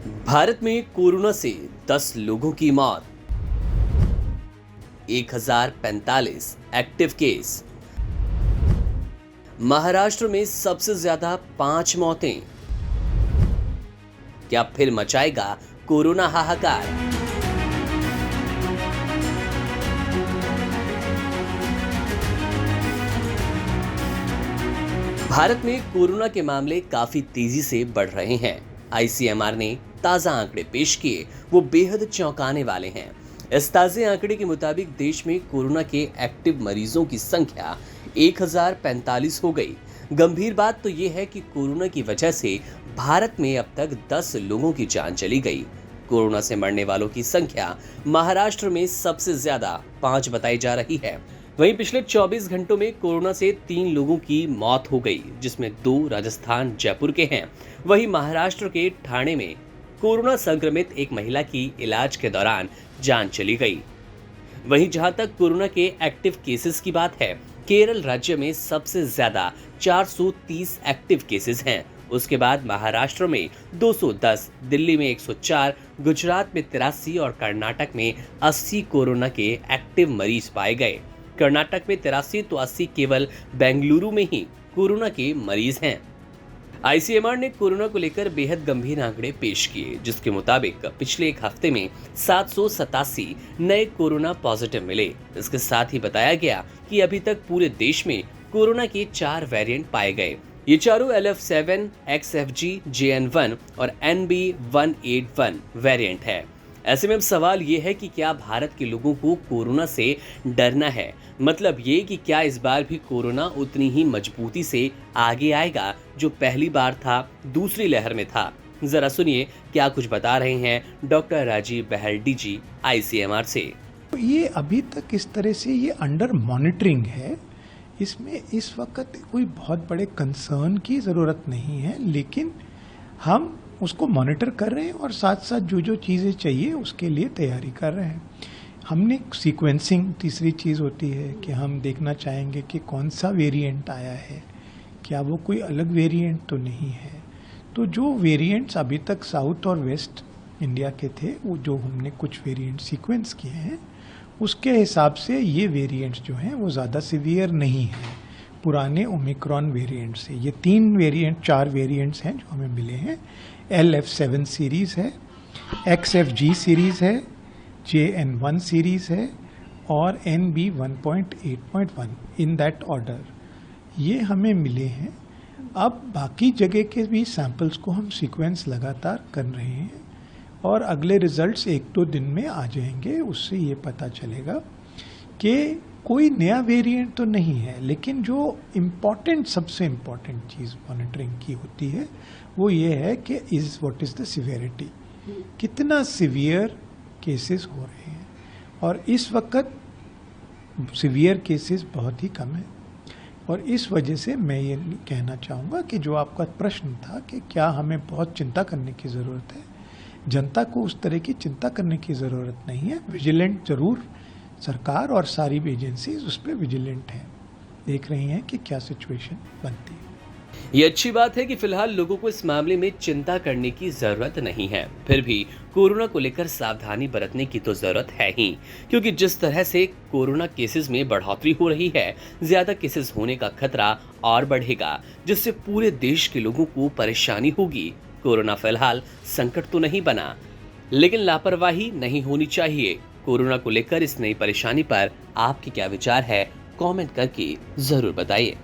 भारत में कोरोना से 10 लोगों की मौत, 1045 एक्टिव केस। महाराष्ट्र में सबसे ज्यादा 5 मौतें। क्या फिर मचाएगा कोरोना हाहाकार? भारत में कोरोना के मामले काफी तेजी से बढ़ रहे हैं। आईसीएमआर ने ताजा आंकड़े पेश किए, वो बेहद चौंकाने वाले हैं। इस ताजे आंकड़े के मुताबिक देश में कोरोना के एक्टिव मरीजों की संख्या 1045 हो गई। गंभीर बात तो ये है कि कोरोना की वजह से भारत में अब तक 10 लोगों की जान चली गई। कोरोना से मरने वालों की संख्या महाराष्ट्र में सबसे ज्यादा 5 बताई जा रही है। वहीं पिछले 24 घंटों में कोरोना से 3 लोगों की मौत हो गई, जिसमें 2 राजस्थान जयपुर के हैं। वहीं महाराष्ट्र के ठाणे में कोरोना संक्रमित एक महिला की इलाज के दौरान जान चली गई। वहीं जहां तक कोरोना के एक्टिव केसेस की बात है, केरल राज्य में सबसे ज्यादा 430 एक्टिव केसेस हैं। उसके बाद महाराष्ट्र में 210, दिल्ली में 104, गुजरात में 83 और कर्नाटक में 80 कोरोना के एक्टिव मरीज पाए गए। कर्नाटक में 83 तो 80 केवल बेंगलुरु में ही कोरोना के मरीज हैं। आईसीएमआर ने कोरोना को लेकर बेहद गंभीर आंकड़े पेश किए, जिसके मुताबिक पिछले एक हफ्ते में 787 नए कोरोना पॉजिटिव मिले। इसके साथ ही बताया गया कि अभी तक पूरे देश में कोरोना के 4 वेरिएंट पाए गए। ये चारों LF7, XFG, JN1 और NB181 वेरिएंट है। ऐसे में अब सवाल ये है कि क्या भारत के लोगों को कोरोना से डरना है? मतलब ये कि क्या इस बार भी कोरोना उतनी ही मजबूती से आगे आएगा जो पहली बार था, दूसरी लहर में था? जरा सुनिए क्या कुछ बता रहे हैं डॉक्टर राजीव बहेलडी जी आईसीएमआर से। ये अभी तक इस तरह से ये अंडर मॉनिटरिंग है। इसमें इस वक्त कोई बहुत बड़े कंसर्न की ज़रूरत नहीं है, लेकिन हम उसको मॉनिटर कर रहे हैं और साथ साथ जो चीज़ें चाहिए उसके लिए तैयारी कर रहे हैं। हमने सीक्वेंसिंग, तीसरी चीज़ होती है कि हम देखना चाहेंगे कि कौन सा वेरिएंट आया है, क्या वो कोई अलग वेरिएंट तो नहीं है। तो जो वेरिएंट्स अभी तक साउथ और वेस्ट इंडिया के थे, वो जो हमने कुछ वेरिएंट सीक्वेंस किए हैं, उसके हिसाब से ये वेरिएंट्स जो हैं वो ज़्यादा सीवियर नहीं हैं पुराने ओमिक्रॉन वेरिएंट से। ये 4 वेरिएंट्स हैं जो हमें मिले हैं। LF7 सीरीज़ है, XFG सीरीज़ है, JN1 सीरीज़ है और NB1.8.1, इन दैट ऑर्डर ये हमें मिले हैं। अब बाकी जगह के भी सैंपल्स को हम सीक्वेंस लगातार कर रहे हैं और अगले रिजल्ट्स 1-2 दिन में आ जाएंगे। उससे ये पता चलेगा कि कोई नया वेरिएंट तो नहीं है, लेकिन जो सबसे इम्पॉर्टेंट चीज़ मॉनिटरिंग की होती है वो ये है कि व्हाट इज़ द सिवियरिटी, कितना सिवियर केसेस हो रहे हैं। और इस वक्त सिवियर केसेस बहुत ही कम है और इस वजह से मैं ये कहना चाहूँगा कि जो आपका प्रश्न था कि क्या हमें बहुत चिंता करने की ज़रूरत है, जनता को उस तरह की चिंता करने की ज़रूरत नहीं है। विजिलेंट ज़रूर सरकार और सारी एजेंसीज उस पर विजिलेंट हैं, देख रही हैं कि क्या सिचुएशन बनती है। ये अच्छी बात है कि फिलहाल लोगों को इस मामले में चिंता करने की जरूरत नहीं है। फिर भी कोरोना को लेकर सावधानी बरतने की तो जरूरत है ही, क्योंकि जिस तरह से कोरोना केसेस में बढ़ोतरी हो रही है, ज्यादा केसेस होने का खतरा और बढ़ेगा, जिससे पूरे देश के लोगों को परेशानी होगी। कोरोना फिलहाल संकट तो नहीं बना, लेकिन लापरवाही नहीं होनी चाहिए। कोरोना को लेकर इस नई परेशानी पर आपके क्या विचार है, कमेंट करके जरूर बताइए।